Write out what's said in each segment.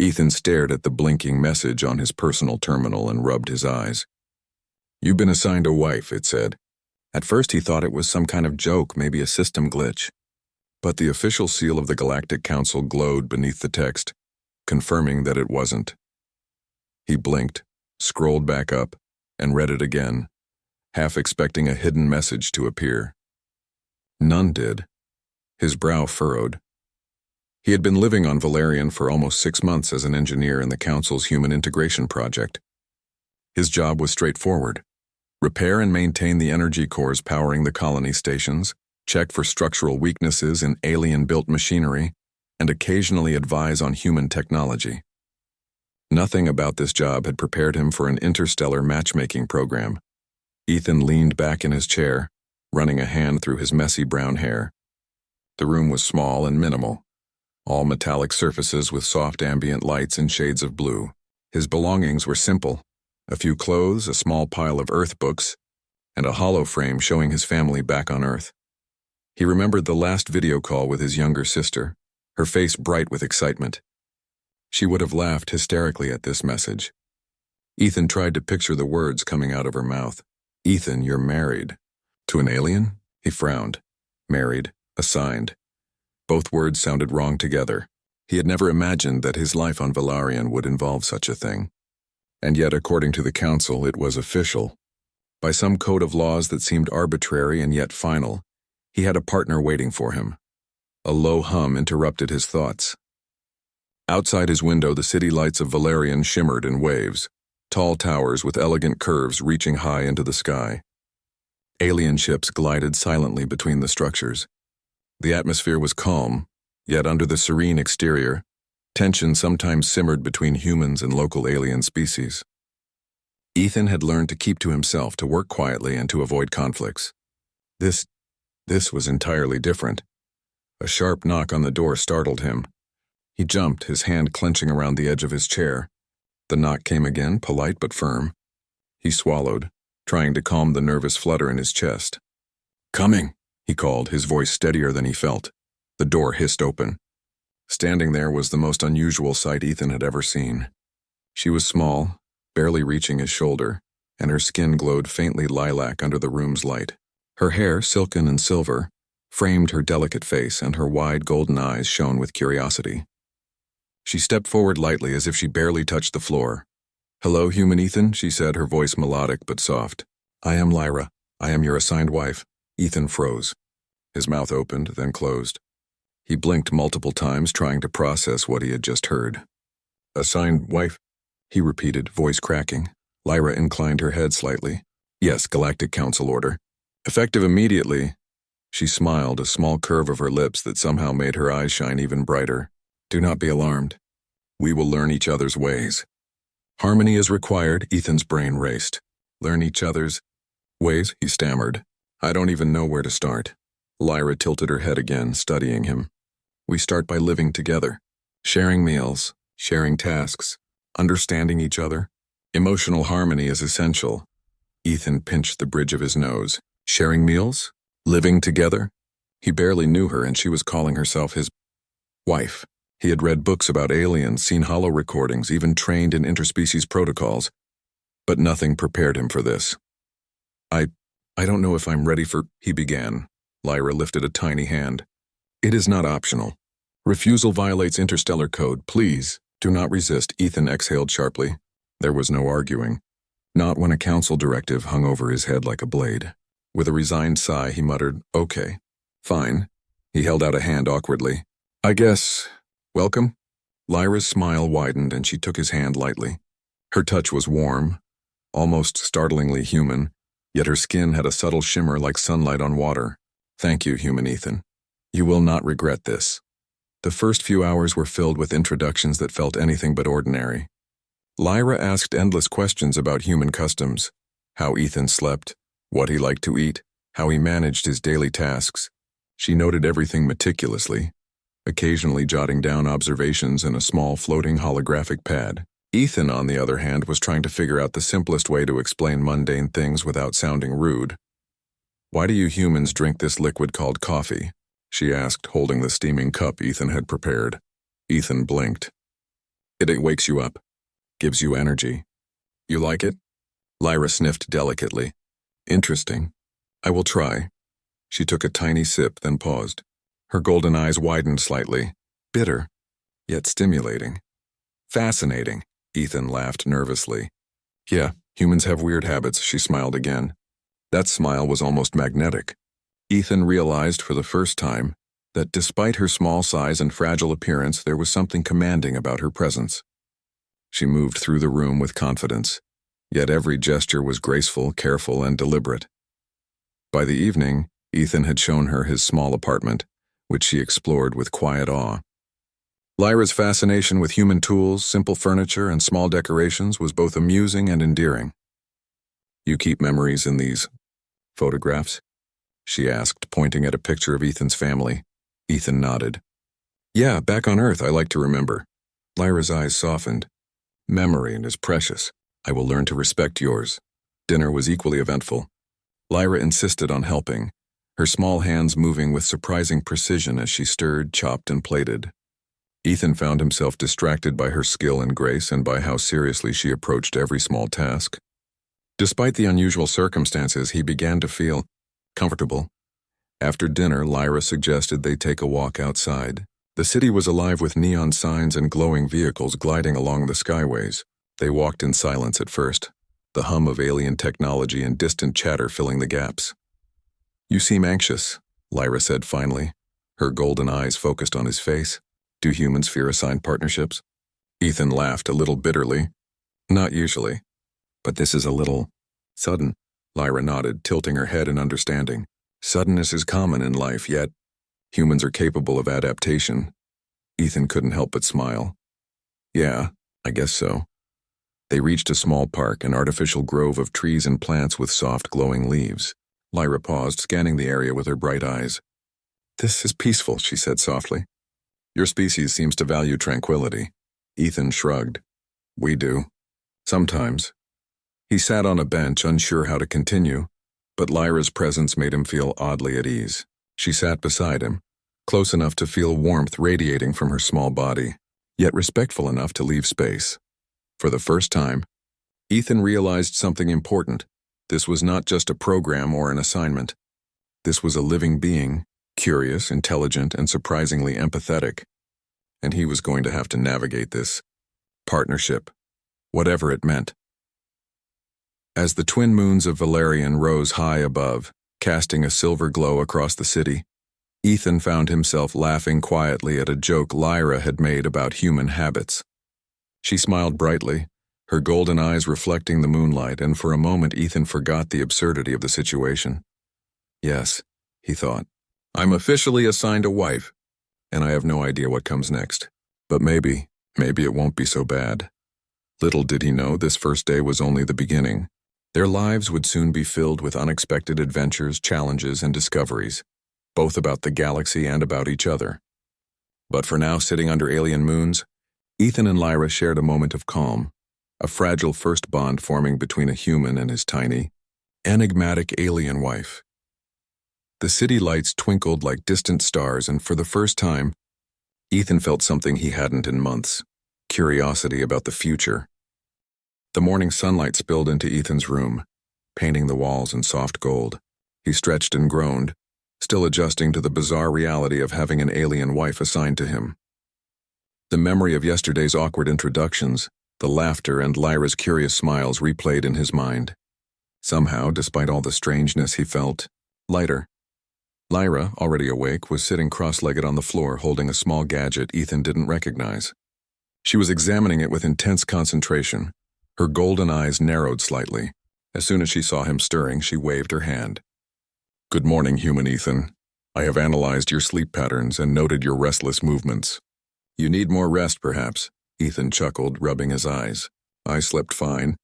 Ethan stared at the blinking message on his personal terminal and rubbed his eyes. "You've been assigned a wife," it said. At first he thought it was some kind of joke, maybe a system glitch. But the official seal of the Galactic Council glowed beneath the text, confirming that it wasn't. He blinked, scrolled back up, and read it again, half expecting a hidden message to appear. None did. His brow furrowed. He had been living on Valerian for almost 6 months as an engineer in the Council's Human Integration Project. His job was straightforward: repair and maintain the energy cores powering the colony stations, check for structural weaknesses in alien-built machinery, and occasionally advise on human technology. Nothing about this job had prepared him for an interstellar matchmaking program. Ethan leaned back in his chair, running a hand through his messy brown hair. The room was small and minimal, all metallic surfaces with soft ambient lights in shades of blue. His belongings were simple: a few clothes, a small pile of Earth books, and a hollow frame showing his family back on Earth. He remembered the last video call with his younger sister, her face bright with excitement. She would have laughed hysterically at this message. Ethan tried to picture the words coming out of her mouth. "Ethan, you're married." To an alien? He frowned. Married, assigned. Both words sounded wrong together. He had never imagined that his life on Valerian would involve such a thing. And yet, according to the Council, it was official. By some code of laws that seemed arbitrary and yet final, he had a partner waiting for him. A low hum interrupted his thoughts. Outside his window, the city lights of Valerian shimmered in waves, tall towers with elegant curves reaching high into the sky. Alien ships glided silently between the structures. The atmosphere was calm, yet under the serene exterior, tension sometimes simmered between humans and local alien species. Ethan had learned to keep to himself, to work quietly, and to avoid conflicts. This was entirely different. A sharp knock on the door startled him. He jumped, his hand clenching around the edge of his chair. The knock came again, polite but firm. He swallowed, trying to calm the nervous flutter in his chest. "Coming," he called, his voice steadier than he felt. The door hissed open. Standing there was the most unusual sight Ethan had ever seen. She was small, barely reaching his shoulder, and her skin glowed faintly lilac under the room's light. Her hair, silken and silver, framed her delicate face, and her wide golden eyes shone with curiosity. She stepped forward lightly as if she barely touched the floor. "Hello, human Ethan," she said, her voice melodic but soft. "I am Lyra. I am your assigned wife." Ethan froze. His mouth opened, then closed. He blinked multiple times, trying to process what he had just heard. "Assigned wife?" he repeated, voice cracking. Lyra inclined her head slightly. "Yes, Galactic Council order. Effective immediately." She smiled, a small curve of her lips that somehow made her eyes shine even brighter. "Do not be alarmed. We will learn each other's ways." "Harmony is required," Ethan's brain raced. "Learn each other's ways," he stammered. "I don't even know where to start." Lyra tilted her head again, studying him. "We start by living together. Sharing meals, sharing tasks, understanding each other. Emotional harmony is essential." Ethan pinched the bridge of his nose. Sharing meals? Living together? He barely knew her, and she was calling herself his wife. He had read books about aliens, seen holo recordings, even trained in interspecies protocols. But nothing prepared him for this. I don't know if I'm ready for," he began. Lyra lifted a tiny hand. "It is not optional. Refusal violates interstellar code. Please, do not resist," Ethan exhaled sharply. There was no arguing. Not when a council directive hung over his head like a blade. With a resigned sigh, he muttered, "Okay, fine." He held out a hand awkwardly. "I guess, welcome?" Lyra's smile widened and she took his hand lightly. Her touch was warm, almost startlingly human, yet her skin had a subtle shimmer like sunlight on water. "Thank you, human Ethan. You will not regret this." The first few hours were filled with introductions that felt anything but ordinary. Lyra asked endless questions about human customs, how Ethan slept, what he liked to eat, how he managed his daily tasks. She noted everything meticulously, occasionally jotting down observations in a small floating holographic pad. Ethan, on the other hand, was trying to figure out the simplest way to explain mundane things without sounding rude. "Why do you humans drink this liquid called coffee?" she asked, holding the steaming cup Ethan had prepared. Ethan blinked. It wakes you up, gives you energy. You like it? Lyra sniffed delicately. Interesting. I will try. She took a tiny sip, then paused. Her golden eyes widened slightly. Bitter, yet stimulating. Fascinating, Ethan laughed nervously. Yeah, humans have weird habits, she smiled again. That smile was almost magnetic. Ethan realized for the first time that despite her small size and fragile appearance, there was something commanding about her presence. She moved through the room with confidence, yet every gesture was graceful, careful, and deliberate. By the evening, Ethan had shown her his small apartment, which she explored with quiet awe. Lyra's fascination with human tools, simple furniture, and small decorations was both amusing and endearing. You keep memories in these photographs? She asked, pointing at a picture of Ethan's family. Ethan nodded. Yeah, back on Earth, I like to remember. Lyra's eyes softened. Memory is precious. I will learn to respect yours. Dinner was equally eventful. Lyra insisted on helping, her small hands moving with surprising precision as she stirred, chopped, and plated. Ethan found himself distracted by her skill and grace and by how seriously she approached every small task. Despite the unusual circumstances, he began to feel comfortable. After dinner, Lyra suggested they take a walk outside. The city was alive with neon signs and glowing vehicles gliding along the skyways. They walked in silence at first, the hum of alien technology and distant chatter filling the gaps. You seem anxious, Lyra said finally, her golden eyes focused on his face. Do humans fear assigned partnerships? Ethan laughed a little bitterly. Not usually. But this is a little sudden. Lyra nodded, tilting her head in understanding. Suddenness is common in life, yet humans are capable of adaptation. Ethan couldn't help but smile. Yeah, I guess so. They reached a small park, an artificial grove of trees and plants with soft, glowing leaves. Lyra paused, scanning the area with her bright eyes. This is peaceful, she said softly. Your species seems to value tranquility. Ethan shrugged. We do. Sometimes. He sat on a bench, unsure how to continue, but Lyra's presence made him feel oddly at ease. She sat beside him, close enough to feel warmth radiating from her small body, yet respectful enough to leave space. For the first time, Ethan realized something important. This was not just a program or an assignment. This was a living being, curious, intelligent, and surprisingly empathetic. And he was going to have to navigate this partnership, whatever it meant. As the twin moons of Valerian rose high above, casting a silver glow across the city, Ethan found himself laughing quietly at a joke Lyra had made about human habits. She smiled brightly, her golden eyes reflecting the moonlight, and for a moment Ethan forgot the absurdity of the situation. Yes, he thought, I'm officially assigned a wife, and I have no idea what comes next. But maybe it won't be so bad. Little did he know this first day was only the beginning. Their lives would soon be filled with unexpected adventures, challenges, and discoveries, both about the galaxy and about each other. But for now, sitting under alien moons, Ethan and Lyra shared a moment of calm, a fragile first bond forming between a human and his tiny, enigmatic alien wife. The city lights twinkled like distant stars, and for the first time, Ethan felt something he hadn't in months, curiosity about the future. The morning sunlight spilled into Ethan's room, painting the walls in soft gold. He stretched and groaned, still adjusting to the bizarre reality of having an alien wife assigned to him. The memory of yesterday's awkward introductions, the laughter and Lyra's curious smiles replayed in his mind. Somehow, despite all the strangeness, he felt lighter. Lyra, already awake, was sitting cross-legged on the floor holding a small gadget Ethan didn't recognize. She was examining it with intense concentration. Her golden eyes narrowed slightly. As soon as she saw him stirring, she waved her hand. Good morning, human Ethan. I have analyzed your sleep patterns and noted your restless movements. You need more rest, perhaps, Ethan chuckled, rubbing his eyes. I slept fine.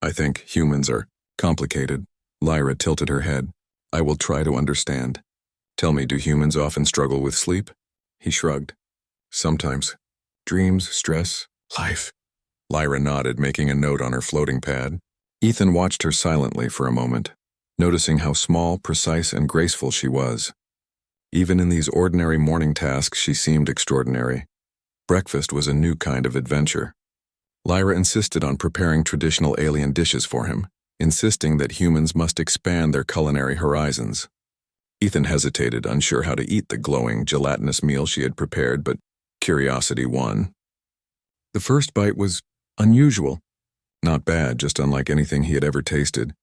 I think humans are complicated. Lyra tilted her head. I will try to understand. Tell me, do humans often struggle with sleep? He shrugged. Sometimes. Dreams, stress, life. Lyra nodded, making a note on her floating pad. Ethan watched her silently for a moment, noticing how small, precise, and graceful she was. Even in these ordinary morning tasks, she seemed extraordinary. Breakfast was a new kind of adventure. Lyra insisted on preparing traditional alien dishes for him, insisting that humans must expand their culinary horizons. Ethan hesitated, unsure how to eat the glowing, gelatinous meal she had prepared, but curiosity won. The first bite was unusual. Not bad, just unlike anything he had ever tasted.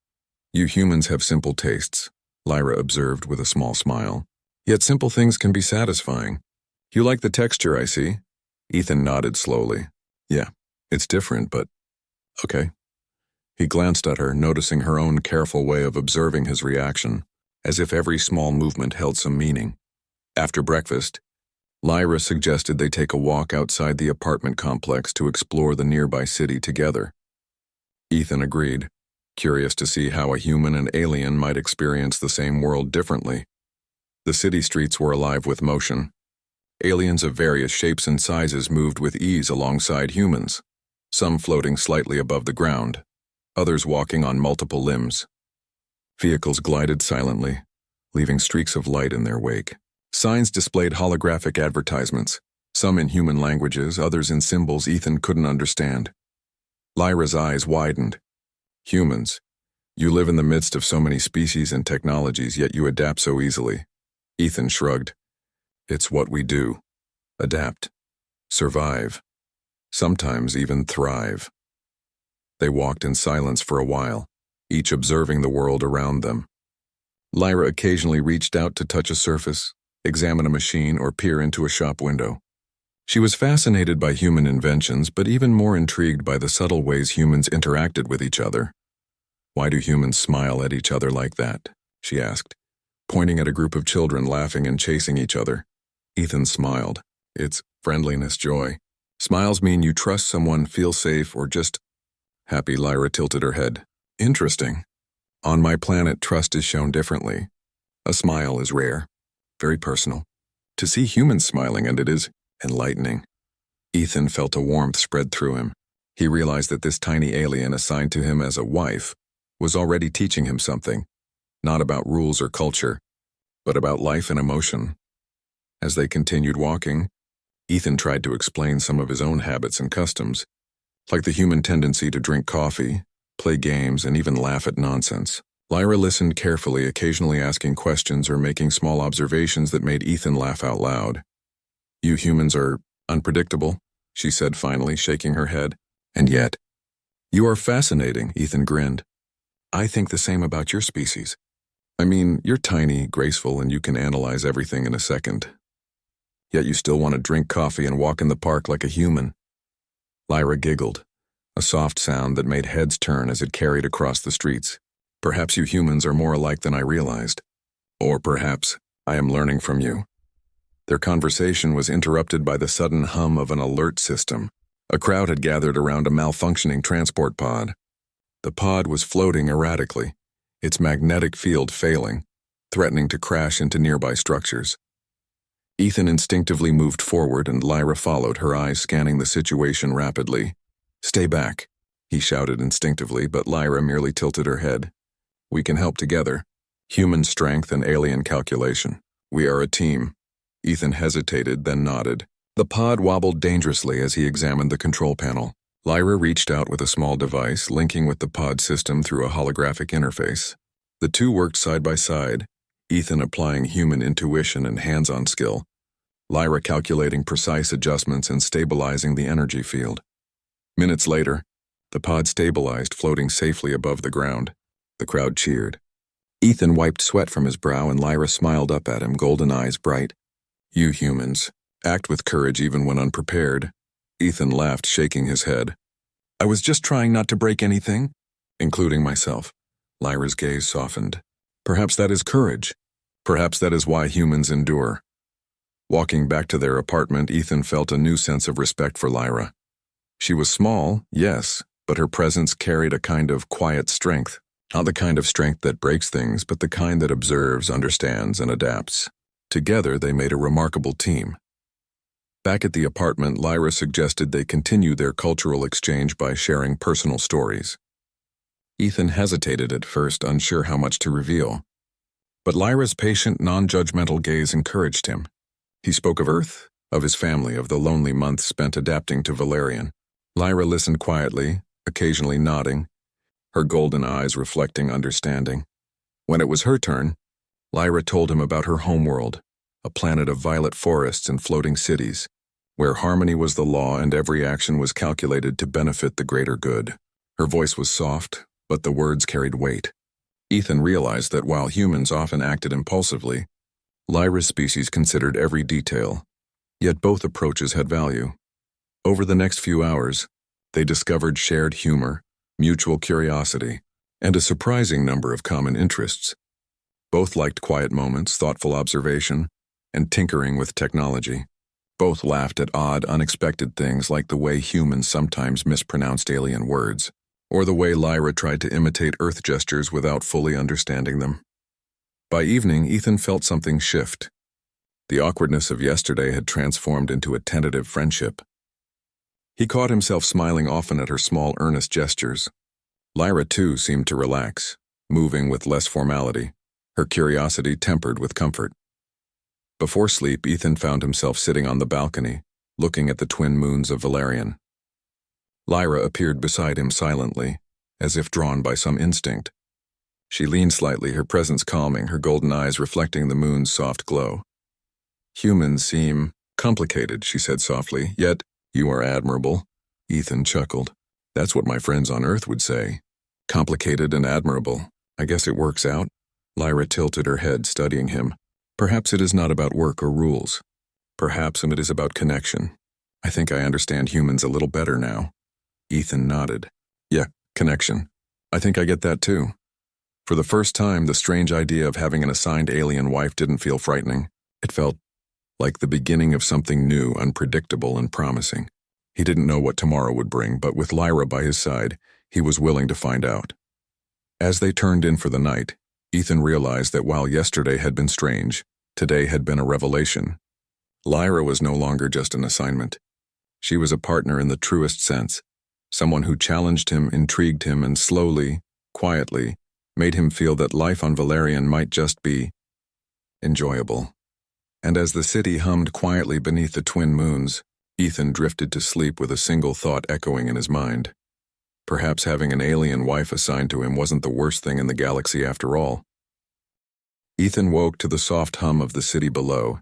You humans have simple tastes, Lyra observed with a small smile. Yet simple things can be satisfying. You like the texture, I see. Ethan nodded slowly. Yeah, it's different, but okay. He glanced at her, noticing her own careful way of observing his reaction, as if every small movement held some meaning. After breakfast, Lyra suggested they take a walk outside the apartment complex to explore the nearby city together. Ethan agreed, curious to see how a human and alien might experience the same world differently. The city streets were alive with motion. Aliens of various shapes and sizes moved with ease alongside humans, some floating slightly above the ground, others walking on multiple limbs. Vehicles glided silently, leaving streaks of light in their wake. Signs displayed holographic advertisements, some in human languages, others in symbols Ethan couldn't understand. Lyra's eyes widened. Humans, you live in the midst of so many species and technologies, yet you adapt so easily. Ethan shrugged. It's what we do. Adapt. Survive. Sometimes even thrive. They walked in silence for a while, each observing the world around them. Lyra occasionally reached out to touch a surface, examine a machine, or peer into a shop window. She was fascinated by human inventions, but even more intrigued by the subtle ways humans interacted with each other. Why do humans smile at each other like that? She asked, pointing at a group of children laughing and chasing each other. Ethan smiled. It's friendliness, joy. Smiles mean you trust someone, feel safe, or just happy. Lyra tilted her head. Interesting. On my planet, trust is shown differently. A smile is rare, very personal. To see humans smiling, and it is enlightening. Ethan felt a warmth spread through him. He realized that this tiny alien assigned to him as a wife was already teaching him something, not about rules or culture, but about life and emotion. As they continued walking, Ethan tried to explain some of his own habits and customs, like the human tendency to drink coffee, play games, and even laugh at nonsense. Lyra listened carefully, occasionally asking questions or making small observations that made Ethan laugh out loud. You humans are unpredictable, she said finally, shaking her head. And yet, you are fascinating, Ethan grinned. I think the same about your species. I mean, you're tiny, graceful, and you can analyze everything in a second. Yet you still want to drink coffee and walk in the park like a human. Lyra giggled, a soft sound that made heads turn as it carried across the streets. Perhaps you humans are more alike than I realized. Or perhaps I am learning from you. Their conversation was interrupted by the sudden hum of an alert system. A crowd had gathered around a malfunctioning transport pod. The pod was floating erratically, its magnetic field failing, threatening to crash into nearby structures. Ethan instinctively moved forward and Lyra followed, her eyes scanning the situation rapidly. Stay back, he shouted instinctively, but Lyra merely tilted her head. We can help together. Human strength and alien calculation. We are a team. Ethan hesitated, then nodded. The pod wobbled dangerously as he examined the control panel. Lyra reached out with a small device, linking with the pod system through a holographic interface. The two worked side by side, Ethan applying human intuition and hands-on skill, Lyra calculating precise adjustments and stabilizing the energy field. Minutes later, the pod stabilized, floating safely above the ground. The crowd cheered. Ethan wiped sweat from his brow and Lyra smiled up at him, golden eyes bright. You humans, act with courage even when unprepared. Ethan laughed, shaking his head. I was just trying not to break anything, including myself. Lyra's gaze softened. Perhaps that is courage. Perhaps that is why humans endure. Walking back to their apartment, Ethan felt a new sense of respect for Lyra. She was small, yes, but her presence carried a kind of quiet strength. Not the kind of strength that breaks things, but the kind that observes, understands, and adapts. Together, they made a remarkable team. Back at the apartment, Lyra suggested they continue their cultural exchange by sharing personal stories. Ethan hesitated at first, unsure how much to reveal. But Lyra's patient, non-judgmental gaze encouraged him. He spoke of Earth, of his family, of the lonely months spent adapting to Valerian. Lyra listened quietly, occasionally nodding, her golden eyes reflecting understanding. When it was her turn, Lyra told him about her homeworld, a planet of violet forests and floating cities, where harmony was the law and every action was calculated to benefit the greater good. Her voice was soft, but the words carried weight. Ethan realized that while humans often acted impulsively, Lyra's species considered every detail, yet both approaches had value. Over the next few hours, they discovered shared humor, mutual curiosity, and a surprising number of common interests. Both liked quiet moments, thoughtful observation, and tinkering with technology. Both laughed at odd, unexpected things like the way humans sometimes mispronounced alien words, or the way Lyra tried to imitate Earth gestures without fully understanding them. By evening, Ethan felt something shift. The awkwardness of yesterday had transformed into a tentative friendship. He caught himself smiling often at her small, earnest gestures. Lyra, too, seemed to relax, moving with less formality, her curiosity tempered with comfort. Before sleep, Ethan found himself sitting on the balcony, looking at the twin moons of Valerian. Lyra appeared beside him silently, as if drawn by some instinct. She leaned slightly, her presence calming, her golden eyes reflecting the moon's soft glow. "Humans seem complicated," she said softly, "yet you are admirable." Ethan chuckled. "That's what my friends on Earth would say. Complicated and admirable. I guess it works out." Lyra tilted her head, studying him. "Perhaps it is not about work or rules. Perhaps it is about connection. I think I understand humans a little better now." Ethan nodded. "Yeah, connection. I think I get that too." For the first time, the strange idea of having an assigned alien wife didn't feel frightening. It felt like the beginning of something new, unpredictable, and promising. He didn't know what tomorrow would bring, but with Lyra by his side, he was willing to find out. As they turned in for the night, Ethan realized that while yesterday had been strange, today had been a revelation. Lyra was no longer just an assignment. She was a partner in the truest sense, someone who challenged him, intrigued him, and slowly, quietly, made him feel that life on Valerian might just be enjoyable. And as the city hummed quietly beneath the twin moons, Ethan drifted to sleep with a single thought echoing in his mind. Perhaps having an alien wife assigned to him wasn't the worst thing in the galaxy after all. Ethan woke to the soft hum of the city below,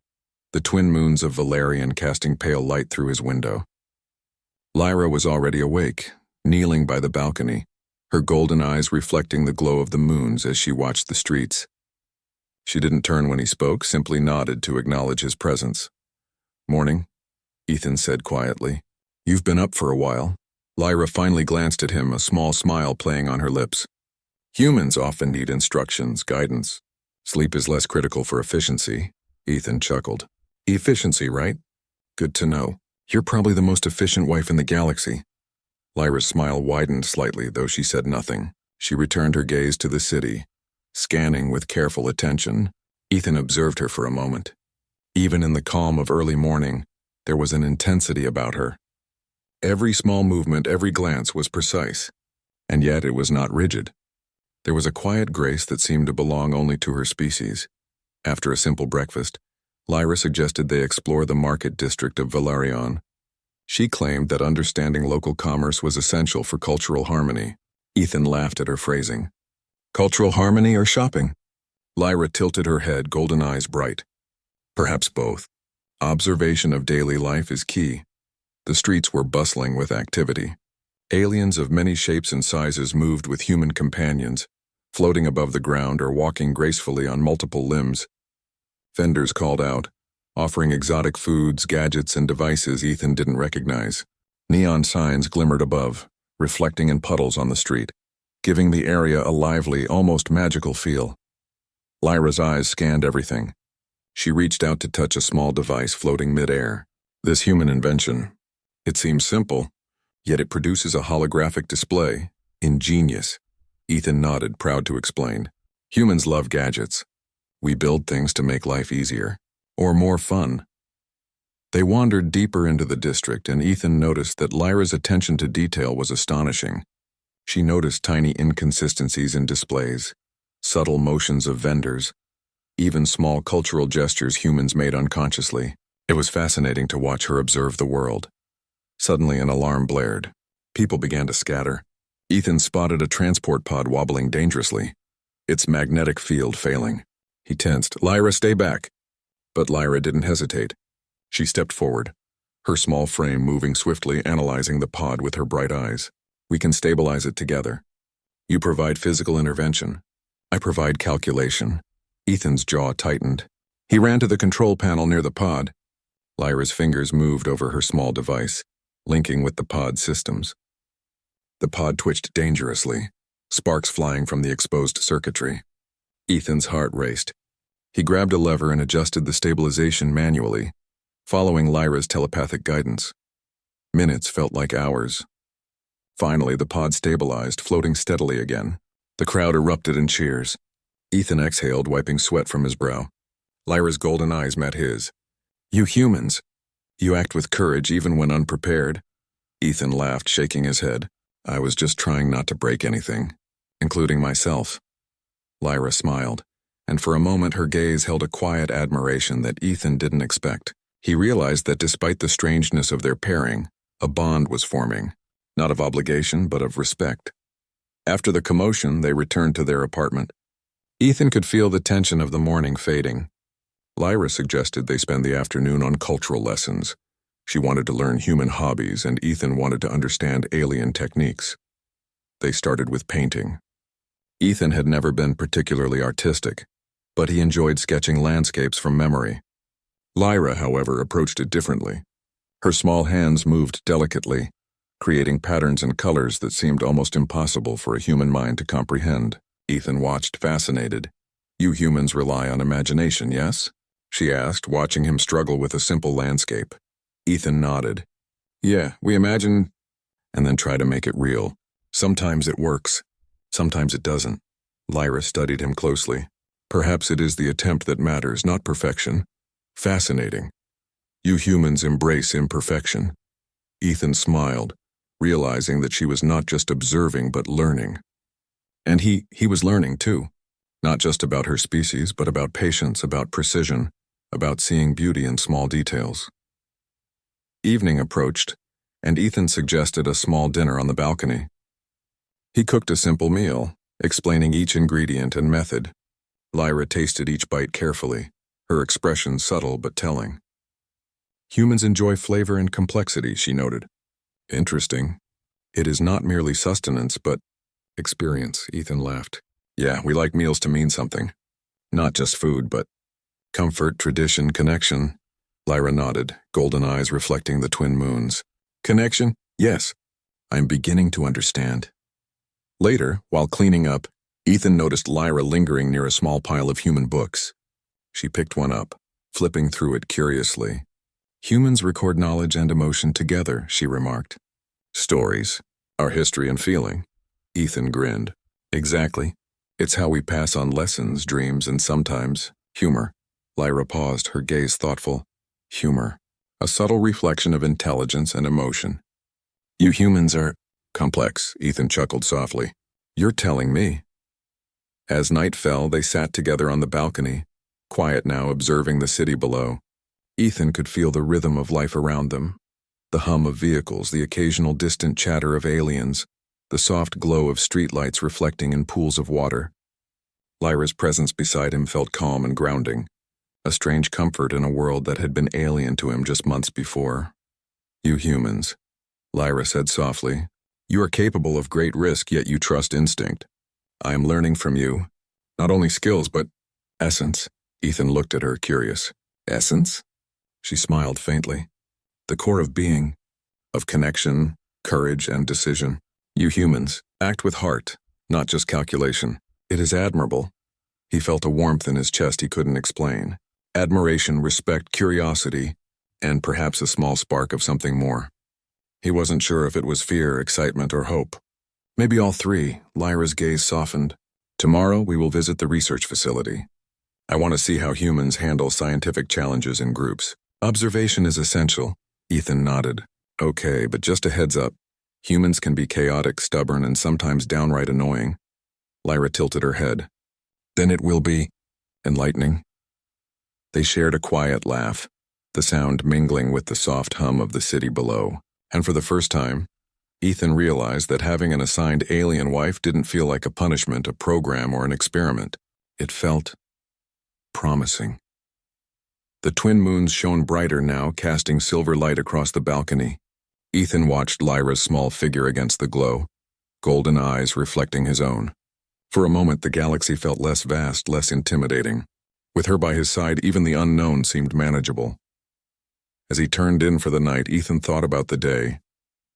the twin moons of Valerian casting pale light through his window. Lyra was already awake, kneeling by the balcony, her golden eyes reflecting the glow of the moons as she watched the streets. She didn't turn when he spoke, simply nodded to acknowledge his presence. "Morning," Ethan said quietly. "You've been up for a while." Lyra finally glanced at him, a small smile playing on her lips. "Humans often need instructions, guidance. Sleep is less critical for efficiency," Ethan chuckled. "Efficiency, right? Good to know. You're probably the most efficient wife in the galaxy." Lyra's smile widened slightly, though she said nothing. She returned her gaze to the city. Scanning with careful attention, Ethan observed her for a moment. Even in the calm of early morning, there was an intensity about her. Every small movement, every glance was precise, and yet it was not rigid. There was a quiet grace that seemed to belong only to her species. After a simple breakfast, Lyra suggested they explore the market district of Valerian. She claimed that understanding local commerce was essential for cultural harmony. Ethan laughed at her phrasing. "Cultural harmony or shopping?" Lyra tilted her head, golden eyes bright. "Perhaps both. Observation of daily life is key." The streets were bustling with activity. Aliens of many shapes and sizes moved with human companions, floating above the ground or walking gracefully on multiple limbs. Vendors called out, offering exotic foods, gadgets, and devices Ethan didn't recognize. Neon signs glimmered above, reflecting in puddles on the street, giving the area a lively, almost magical feel. Lyra's eyes scanned everything. She reached out to touch a small device floating mid-air. This human invention. It seems simple, yet it produces a holographic display. Ingenious. Ethan nodded, proud to explain. Humans love gadgets. We build things to make life easier, or more fun. They wandered deeper into the district, and Ethan noticed that Lyra's attention to detail was astonishing. She noticed tiny inconsistencies in displays, subtle motions of vendors, even small cultural gestures humans made unconsciously. It was fascinating to watch her observe the world. Suddenly an alarm blared. People began to scatter. Ethan spotted a transport pod wobbling dangerously, its magnetic field failing. He tensed. "Lyra, stay back." But Lyra didn't hesitate. She stepped forward, her small frame moving swiftly, analyzing the pod with her bright eyes. "We can stabilize it together. You provide physical intervention. I provide calculation." Ethan's jaw tightened. He ran to the control panel near the pod. Lyra's fingers moved over her small device, linking with the pod's systems. The pod twitched dangerously, sparks flying from the exposed circuitry. Ethan's heart raced. He grabbed a lever and adjusted the stabilization manually, following Lyra's telepathic guidance. Minutes felt like hours. Finally, the pod stabilized, floating steadily again. The crowd erupted in cheers. Ethan exhaled, wiping sweat from his brow. Lyra's golden eyes met his. "You humans, you act with courage even when unprepared." Ethan laughed, shaking his head. "I was just trying not to break anything, including myself." Lyra smiled, and for a moment her gaze held a quiet admiration that Ethan didn't expect. He realized that despite the strangeness of their pairing, a bond was forming, not of obligation but of respect. After the commotion, they returned to their apartment. Ethan could feel the tension of the morning fading. Lyra suggested they spend the afternoon on cultural lessons. She wanted to learn human hobbies, and Ethan wanted to understand alien techniques. They started with painting. Ethan had never been particularly artistic, but he enjoyed sketching landscapes from memory. Lyra, however, approached it differently. Her small hands moved delicately, creating patterns and colors that seemed almost impossible for a human mind to comprehend. Ethan watched, fascinated. "You humans rely on imagination, yes?" she asked, watching him struggle with a simple landscape. Ethan nodded. "Yeah, we imagine and then try to make it real. Sometimes it works, sometimes it doesn't." Lyra studied him closely. "Perhaps it is the attempt that matters, not perfection." "Fascinating. You humans embrace imperfection." Ethan smiled, realizing that she was not just observing but learning. And he was learning too. Not just about her species, but about patience, about precision, about seeing beauty in small details. Evening approached, and Ethan suggested a small dinner on the balcony. He cooked a simple meal, explaining each ingredient and method. Lyra tasted each bite carefully, her expression subtle but telling. "Humans enjoy flavor and complexity," she noted. "Interesting. It is not merely sustenance, but experience," Ethan laughed. "Yeah, we like meals to mean something. Not just food, but comfort, tradition, connection." Lyra nodded, golden eyes reflecting the twin moons. "Connection? Yes. I'm beginning to understand." Later, while cleaning up, Ethan noticed Lyra lingering near a small pile of human books. She picked one up, flipping through it curiously. "Humans record knowledge and emotion together," she remarked. "Stories, our history and feeling." Ethan grinned. "Exactly. It's how we pass on lessons, dreams, and sometimes humor." Lyra paused, her gaze thoughtful. "Humor, a subtle reflection of intelligence and emotion." "You humans are complex," Ethan chuckled softly. "You're telling me." As night fell, they sat together on the balcony, quiet now, observing the city below. Ethan could feel the rhythm of life around them. The hum of vehicles, the occasional distant chatter of aliens, the soft glow of streetlights reflecting in pools of water. Lyra's presence beside him felt calm and grounding, a strange comfort in a world that had been alien to him just months before. "You humans," Lyra said softly, "you are capable of great risk, yet you trust instinct. I am learning from you, not only skills, but essence." Ethan looked at her, curious. "Essence?" She smiled faintly. "The core of being, of connection, courage, and decision. You humans act with heart, not just calculation. It is admirable." He felt a warmth in his chest he couldn't explain. Admiration, respect, curiosity, and perhaps a small spark of something more. He wasn't sure if it was fear, excitement, or hope. Maybe all three. Lyra's gaze softened. "Tomorrow we will visit the research facility. I want to see how humans handle scientific challenges in groups. Observation is essential." Ethan nodded. "Okay, but just a heads up. Humans can be chaotic, stubborn, and sometimes downright annoying." Lyra tilted her head. "Then it will be enlightening." They shared a quiet laugh, the sound mingling with the soft hum of the city below, and for the first time, Ethan realized that having an assigned alien wife didn't feel like a punishment, a program, or an experiment. It felt promising. The twin moons shone brighter now, casting silver light across the balcony. Ethan watched Lyra's small figure against the glow, golden eyes reflecting his own. For a moment, the galaxy felt less vast, less intimidating. With her by his side, even the unknown seemed manageable. As he turned in for the night, Ethan thought about the day,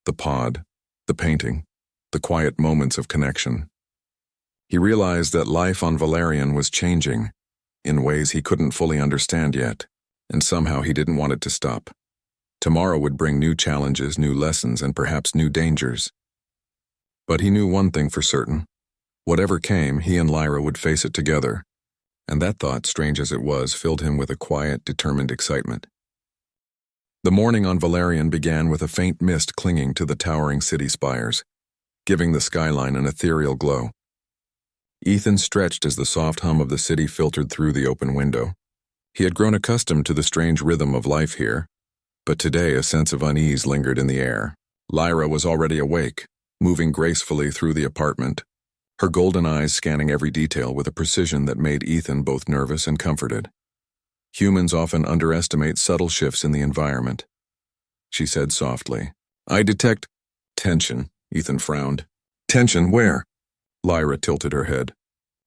the pod, the painting, the quiet moments of connection. He realized that life on Valerian was changing, in ways he couldn't fully understand yet, and somehow he didn't want it to stop. Tomorrow would bring new challenges, new lessons, and perhaps new dangers. But he knew one thing for certain. Whatever came, he and Lyra would face it together, and that thought, strange as it was, filled him with a quiet, determined excitement. The morning on Valerian began with a faint mist clinging to the towering city spires, giving the skyline an ethereal glow. Ethan stretched as the soft hum of the city filtered through the open window. He had grown accustomed to the strange rhythm of life here, but today a sense of unease lingered in the air. Lyra was already awake, moving gracefully through the apartment, her golden eyes scanning every detail with a precision that made Ethan both nervous and comforted. Humans often underestimate subtle shifts in the environment. She said softly, "I detect tension." Ethan frowned. "Tension where?" Lyra tilted her head.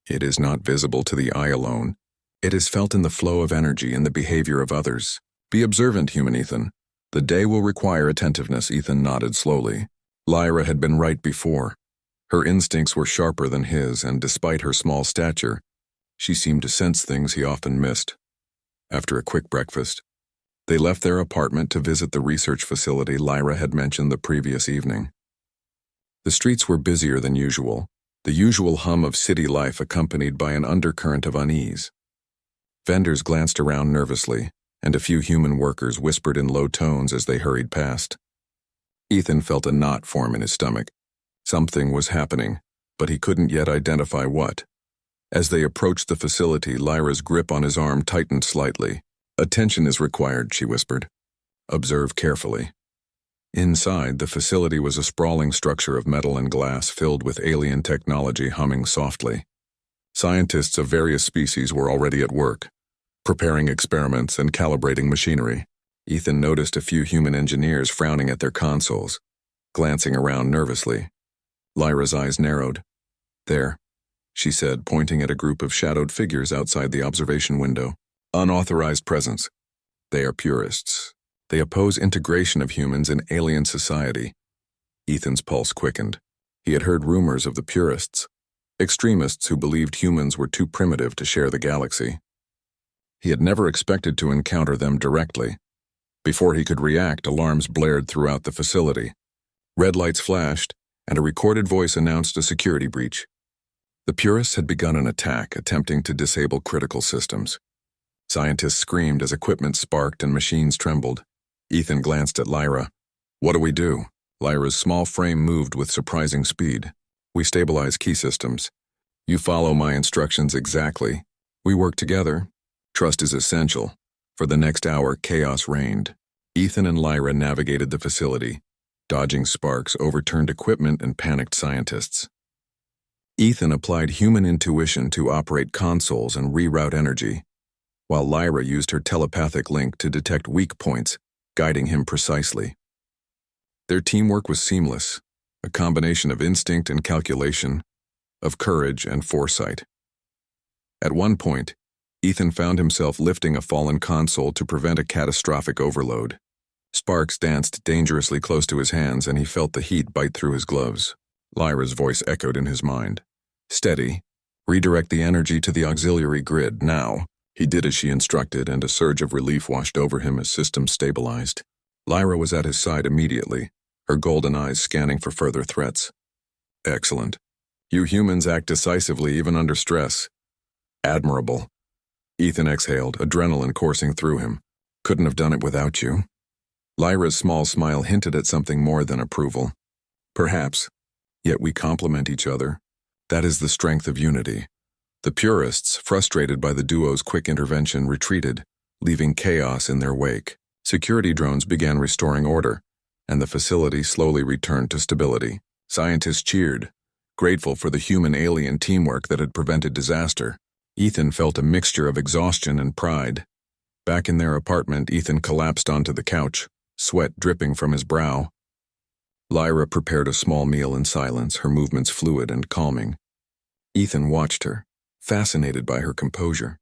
"It is not visible to the eye alone. It is felt in the flow of energy and the behavior of others. Be observant, human Ethan. The day will require attentiveness." Ethan nodded slowly. Lyra had been right before. Her instincts were sharper than his, and despite her small stature, she seemed to sense things he often missed. After a quick breakfast, they left their apartment to visit the research facility Lyra had mentioned the previous evening. The streets were busier than usual, the usual hum of city life accompanied by an undercurrent of unease. Vendors glanced around nervously, and a few human workers whispered in low tones as they hurried past. Ethan felt a knot form in his stomach. Something was happening, but he couldn't yet identify what. As they approached the facility, Lyra's grip on his arm tightened slightly. "Attention is required," she whispered. "Observe carefully." Inside, the facility was a sprawling structure of metal and glass filled with alien technology humming softly. Scientists of various species were already at work, preparing experiments and calibrating machinery. Ethan noticed a few human engineers frowning at their consoles, glancing around nervously. Lyra's eyes narrowed. "There," she said, pointing at a group of shadowed figures outside the observation window. "Unauthorized presence. They are purists. They oppose integration of humans in alien society." Ethan's pulse quickened. He had heard rumors of the purists, extremists who believed humans were too primitive to share the galaxy. He had never expected to encounter them directly. Before he could react, alarms blared throughout the facility. Red lights flashed, and a recorded voice announced a security breach. The purists had begun an attack, attempting to disable critical systems. Scientists screamed as equipment sparked and machines trembled. Ethan glanced at Lyra. "What do we do?" Lyra's small frame moved with surprising speed. "We stabilize key systems. You follow my instructions exactly. We work together. Trust is essential." For the next hour, chaos reigned. Ethan and Lyra navigated the facility, dodging sparks, overturned equipment, and panicked scientists. Ethan applied human intuition to operate consoles and reroute energy, while Lyra used her telepathic link to detect weak points, guiding him precisely. Their teamwork was seamless, a combination of instinct and calculation, of courage and foresight. At one point, Ethan found himself lifting a fallen console to prevent a catastrophic overload. Sparks danced dangerously close to his hands, and he felt the heat bite through his gloves. Lyra's voice echoed in his mind. "Steady. Redirect the energy to the auxiliary grid, now." He did as she instructed, and a surge of relief washed over him as systems stabilized. Lyra was at his side immediately, her golden eyes scanning for further threats. "Excellent. You humans act decisively even under stress." "Admirable." Ethan exhaled, adrenaline coursing through him. "Couldn't have done it without you." Lyra's small smile hinted at something more than approval. "Perhaps. Yet we complement each other. That is the strength of unity." The purists, frustrated by the duo's quick intervention, retreated, leaving chaos in their wake. Security drones began restoring order, and the facility slowly returned to stability. Scientists cheered, grateful for the human-alien teamwork that had prevented disaster. Ethan felt a mixture of exhaustion and pride. Back in their apartment, Ethan collapsed onto the couch, sweat dripping from his brow. Lyra prepared a small meal in silence, her movements fluid and calming. Ethan watched her, fascinated by her composure.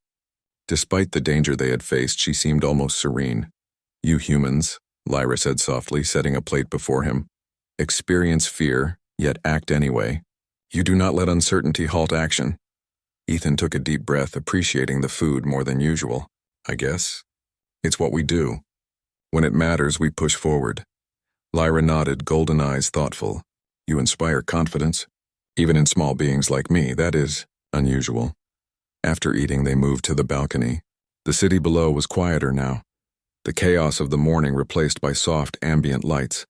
Despite the danger they had faced, she seemed almost serene. "You humans," Lyra said softly, setting a plate before him, "experience fear, yet act anyway. You do not let uncertainty halt action." Ethan took a deep breath, appreciating the food more than usual. "I guess it's what we do. When it matters, we push forward." Lyra nodded, golden eyes thoughtful. "You inspire confidence. Even in small beings like me, that is unusual." After eating, they moved to the balcony. The city below was quieter now, the chaos of the morning replaced by soft, ambient lights.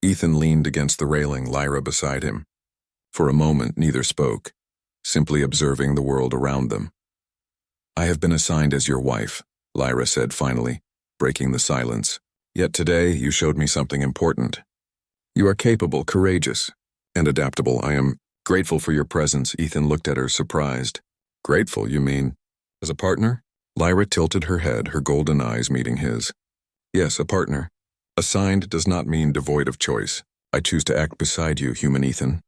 Ethan leaned against the railing, Lyra beside him. For a moment, neither spoke, simply observing the world around them. "I have been assigned as your wife," Lyra said finally, breaking the silence. "Yet today you showed me something important. You are capable, courageous, and adaptable. I am grateful for your presence." Ethan looked at her, surprised. "Grateful, you mean? As a partner?" Lyra tilted her head, her golden eyes meeting his. "Yes, a partner. Assigned does not mean devoid of choice. I choose to act beside you, human Ethan."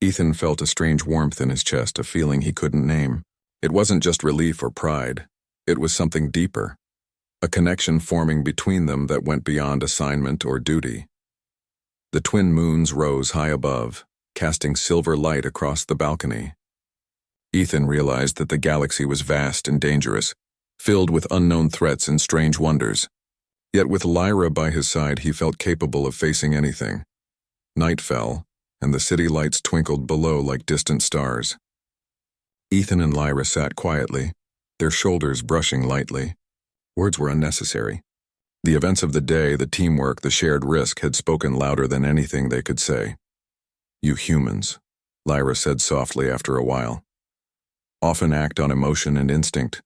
Ethan felt a strange warmth in his chest, a feeling he couldn't name. It wasn't just relief or pride. It was something deeper. A connection forming between them that went beyond assignment or duty. The twin moons rose high above, casting silver light across the balcony. Ethan realized that the galaxy was vast and dangerous, filled with unknown threats and strange wonders. Yet with Lyra by his side, he felt capable of facing anything. Night fell, and the city lights twinkled below like distant stars. Ethan and Lyra sat quietly, their shoulders brushing lightly. Words were unnecessary. The events of the day, the teamwork, the shared risk had spoken louder than anything they could say. "You humans," Lyra said softly after a while, "often act on emotion and instinct.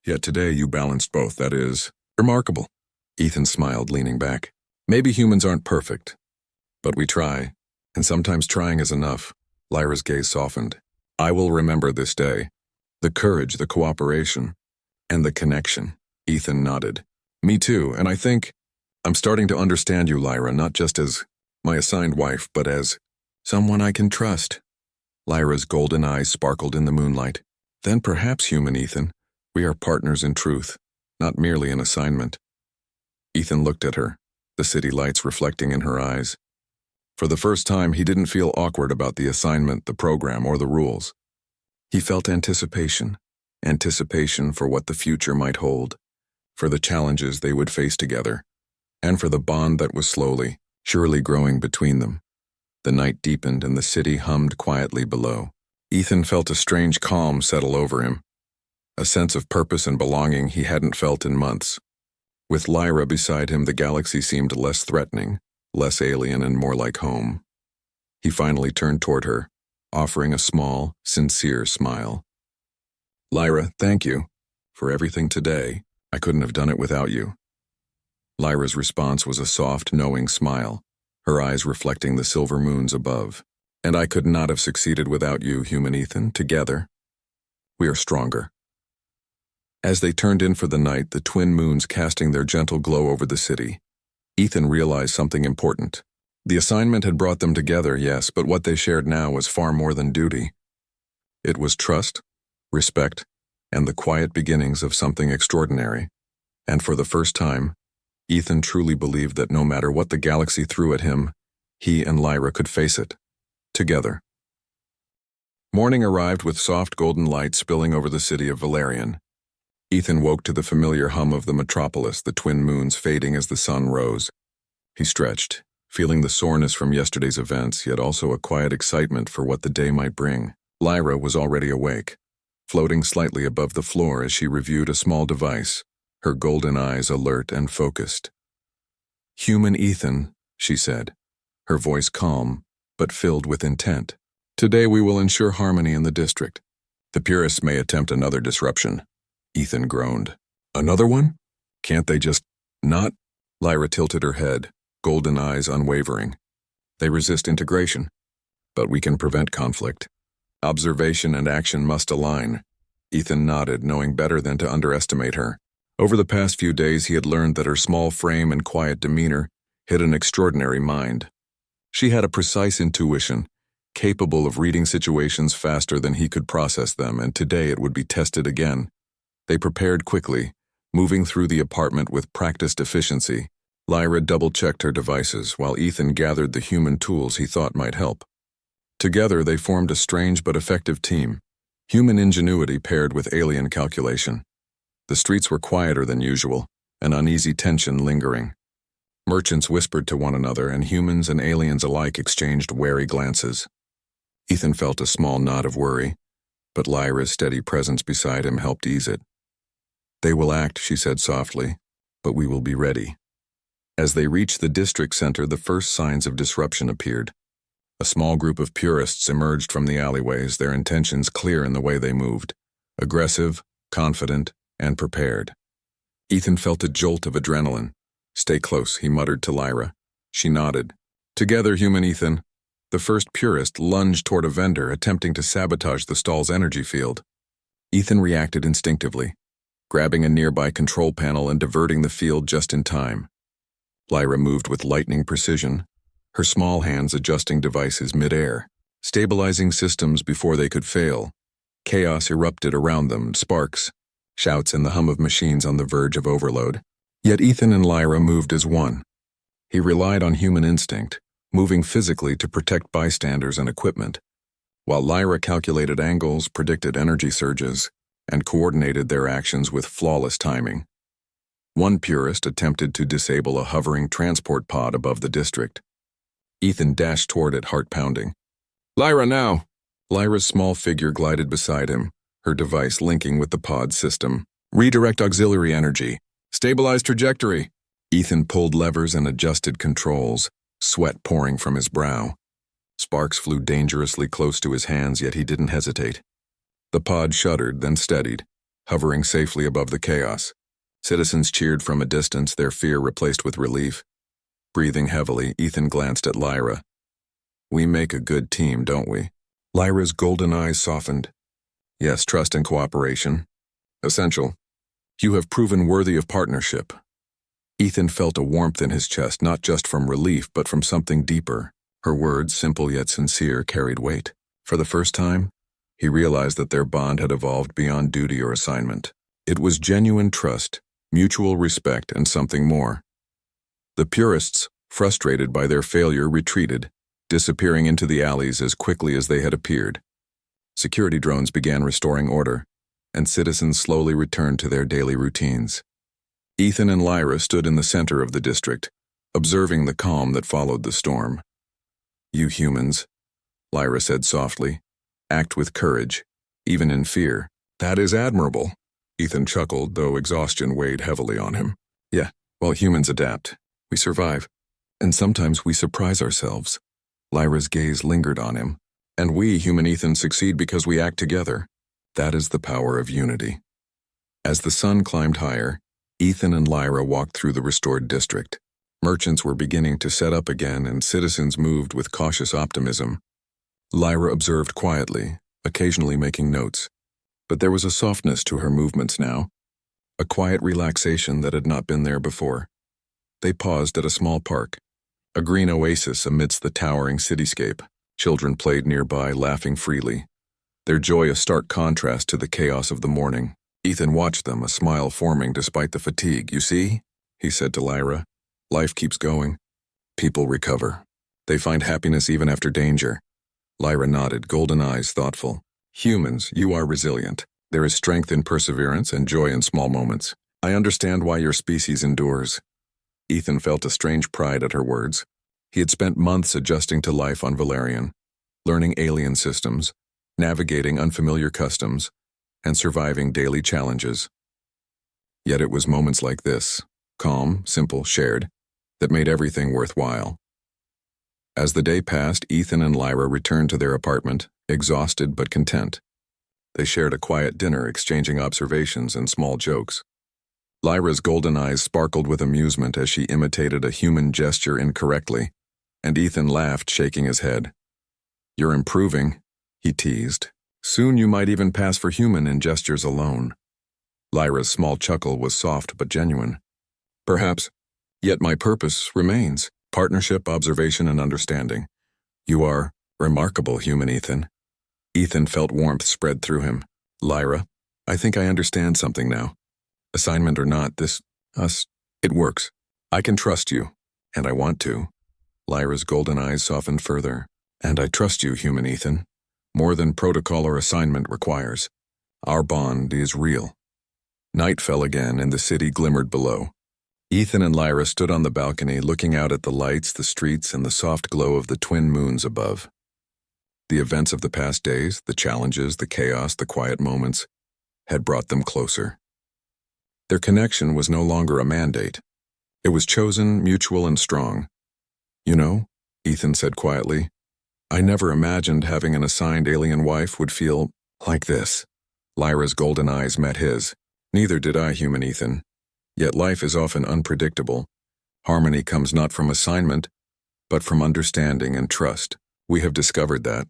Yet today you balanced both. That is remarkable." Ethan smiled, leaning back. "Maybe humans aren't perfect, but we try, and sometimes trying is enough." Lyra's gaze softened. "I will remember this day. The courage, the cooperation, and the connection." Ethan nodded. "Me too, and I think I'm starting to understand you, Lyra, not just as my assigned wife, but as someone I can trust." Lyra's golden eyes sparkled in the moonlight. "Then perhaps, human Ethan, we are partners in truth, not merely an assignment." Ethan looked at her, the city lights reflecting in her eyes. For the first time, he didn't feel awkward about the assignment, the program, or the rules. He felt anticipation for what the future might hold, for the challenges they would face together, and for the bond that was slowly, surely growing between them. The night deepened and the city hummed quietly below. Ethan felt a strange calm settle over him, a sense of purpose and belonging he hadn't felt in months. With Lyra beside him, the galaxy seemed less threatening, less alien and more like home. He finally turned toward her, offering a small, sincere smile. "Lyra, thank you for everything today. I couldn't have done it without you." Lyra's response was a soft, knowing smile, her eyes reflecting the silver moons above. "And I could not have succeeded without you, human Ethan. Together, we are stronger." As they turned in for the night, the twin moons casting their gentle glow over the city, Ethan realized something important. The assignment had brought them together, yes, but what they shared now was far more than duty. It was trust, respect, and the quiet beginnings of something extraordinary. And for the first time, Ethan truly believed that no matter what the galaxy threw at him, he and Lyra could face it, together. Morning arrived with soft golden light spilling over the city of Valerian. Ethan woke to the familiar hum of the metropolis, the twin moons fading as the sun rose. He stretched, feeling the soreness from yesterday's events, yet also a quiet excitement for what the day might bring. Lyra was already awake, floating slightly above the floor as she reviewed a small device, her golden eyes alert and focused. "Human Ethan," she said, her voice calm, but filled with intent. "Today we will ensure harmony in the district. The purists may attempt another disruption." Ethan groaned. "Another one? Can't they just not?" Lyra tilted her head, golden eyes unwavering. They resist integration, but we can prevent conflict. Observation and action must align. Ethan nodded, knowing better than to underestimate her. Over the past few days, he had learned that her small frame and quiet demeanor hid an extraordinary mind. She had a precise intuition, capable of reading situations faster than he could process them, and today it would be tested again. They prepared quickly, moving through the apartment with practiced efficiency. Lyra double-checked her devices, while Ethan gathered the human tools he thought might help. Together, they formed a strange but effective team, human ingenuity paired with alien calculation. The streets were quieter than usual, an uneasy tension lingering. Merchants whispered to one another, and humans and aliens alike exchanged wary glances. Ethan felt a small knot of worry, but Lyra's steady presence beside him helped ease it. "They will act," she said softly, "but we will be ready." As they reached the district center, the first signs of disruption appeared. A small group of purists emerged from the alleyways, their intentions clear in the way they moved, aggressive, confident, and prepared. Ethan felt a jolt of adrenaline. "Stay close," he muttered to Lyra. She nodded. "Together, human Ethan." The first purist lunged toward a vendor, attempting to sabotage the stall's energy field. Ethan reacted instinctively, grabbing a nearby control panel and diverting the field just in time. Lyra moved with lightning precision, her small hands adjusting devices mid-air, stabilizing systems before they could fail. Chaos erupted around them, sparks, shouts, and the hum of machines on the verge of overload. Yet Ethan and Lyra moved as one. He relied on human instinct, moving physically to protect bystanders and equipment, while Lyra calculated angles, predicted energy surges, and coordinated their actions with flawless timing. One purist attempted to disable a hovering transport pod above the district. Ethan dashed toward it, heart pounding. "Lyra, now!" Lyra's small figure glided beside him, her device linking with the pod system. "Redirect auxiliary energy. Stabilize trajectory." Ethan pulled levers and adjusted controls, sweat pouring from his brow. Sparks flew dangerously close to his hands, yet he didn't hesitate. The pod shuddered, then steadied, hovering safely above the chaos. Citizens cheered from a distance, their fear replaced with relief. Breathing heavily, Ethan glanced at Lyra. "We make a good team, don't we?" Lyra's golden eyes softened. "Yes, trust and cooperation. Essential. You have proven worthy of partnership." Ethan felt a warmth in his chest, not just from relief, but from something deeper. Her words, simple yet sincere, carried weight. For the first time, he realized that their bond had evolved beyond duty or assignment. It was genuine trust, mutual respect, and something more. The purists, frustrated by their failure, retreated, disappearing into the alleys as quickly as they had appeared. Security drones began restoring order, and citizens slowly returned to their daily routines. Ethan and Lyra stood in the center of the district, observing the calm that followed the storm. "You humans," Lyra said softly, "act with courage, even in fear." "That is admirable." Ethan chuckled, though exhaustion weighed heavily on him. "Yeah, well, humans adapt. We survive. And sometimes we surprise ourselves." Lyra's gaze lingered on him. "And we, human Ethan, succeed because we act together. That is the power of unity." As the sun climbed higher, Ethan and Lyra walked through the restored district. Merchants were beginning to set up again, and citizens moved with cautious optimism. Lyra observed quietly, occasionally making notes. But there was a softness to her movements now, a quiet relaxation that had not been there before. They paused at a small park, a green oasis amidst the towering cityscape. Children played nearby, laughing freely, their joy a stark contrast to the chaos of the morning. Ethan watched them, a smile forming despite the fatigue. "You see?" he said to Lyra. "Life keeps going. People recover. They find happiness even after danger." Lyra nodded, golden eyes thoughtful. "Humans, you are resilient. There is strength in perseverance and joy in small moments. I understand why your species endures." Ethan felt a strange pride at her words. He had spent months adjusting to life on Valerian, learning alien systems, navigating unfamiliar customs, and surviving daily challenges. Yet it was moments like this, calm, simple, shared, that made everything worthwhile. As the day passed, Ethan and Lyra returned to their apartment, exhausted but content. They shared a quiet dinner, exchanging observations and small jokes. Lyra's golden eyes sparkled with amusement as she imitated a human gesture incorrectly, and Ethan laughed, shaking his head. "You're improving," he teased. "Soon you might even pass for human in gestures alone." Lyra's small chuckle was soft but genuine. "Perhaps, yet my purpose remains. Partnership, observation, and understanding. You are remarkable, human Ethan." Ethan felt warmth spread through him. "Lyra, I think I understand something now. Assignment or not, it works. I can trust you, and I want to." Lyra's golden eyes softened further. "And I trust you, human Ethan, more than protocol or assignment requires. Our bond is real." Night fell again, and the city glimmered below. Ethan and Lyra stood on the balcony, looking out at the lights, the streets, and the soft glow of the twin moons above. The events of the past days, the challenges, the chaos, the quiet moments, had brought them closer. Their connection was no longer a mandate. It was chosen, mutual, and strong. "You know," Ethan said quietly, "I never imagined having an assigned alien wife would feel like this." Lyra's golden eyes met his. "Neither did I, human Ethan. Yet life is often unpredictable. Harmony comes not from assignment, but from understanding and trust. We have discovered that."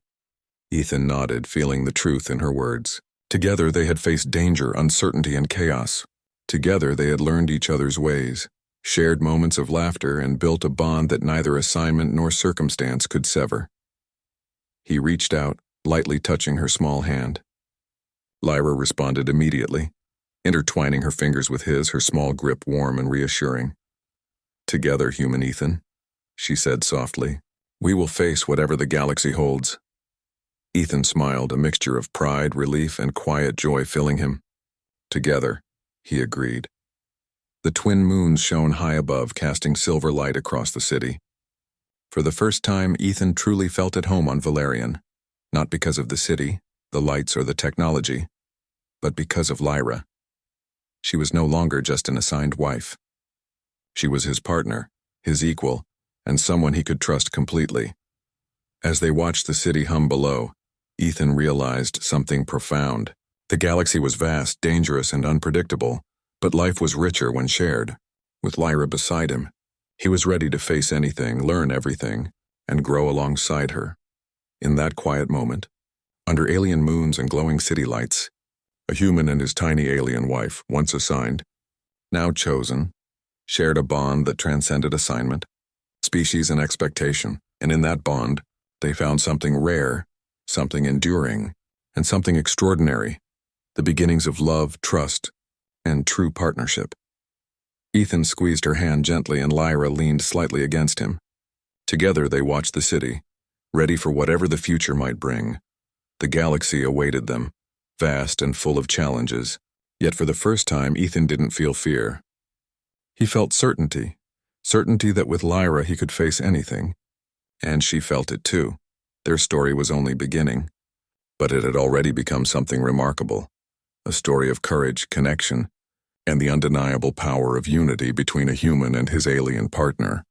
Ethan nodded, feeling the truth in her words. Together they had faced danger, uncertainty, and chaos. Together they had learned each other's ways, shared moments of laughter, and built a bond that neither assignment nor circumstance could sever. He reached out, lightly touching her small hand. Lyra responded immediately, intertwining her fingers with his, her small grip warm and reassuring. "Together, human Ethan," she said softly, "we will face whatever the galaxy holds." Ethan smiled, a mixture of pride, relief, and quiet joy filling him. "Together," he agreed. The twin moons shone high above, casting silver light across the city. For the first time, Ethan truly felt at home on Valerian, not because of the city, the lights, or the technology, but because of Lyra. She was no longer just an assigned wife. She was his partner, his equal, and someone he could trust completely. As they watched the city hum below, Ethan realized something profound. The galaxy was vast, dangerous, and unpredictable, but life was richer when shared. With Lyra beside him, he was ready to face anything, learn everything, and grow alongside her. In that quiet moment, under alien moons and glowing city lights, a human and his tiny alien wife, once assigned, now chosen, shared a bond that transcended assignment, species, and expectation. And in that bond, they found something rare, something enduring, and something extraordinary, the beginnings of love, trust, and true partnership. Ethan squeezed her hand gently, and Lyra leaned slightly against him. Together they watched the city, ready for whatever the future might bring. The galaxy awaited them, vast and full of challenges, yet for the first time Ethan didn't feel fear. He felt certainty that with Lyra he could face anything, and she felt it too. Their story was only beginning, but it had already become something remarkable, a story of courage, connection, and the undeniable power of unity between a human and his alien partner.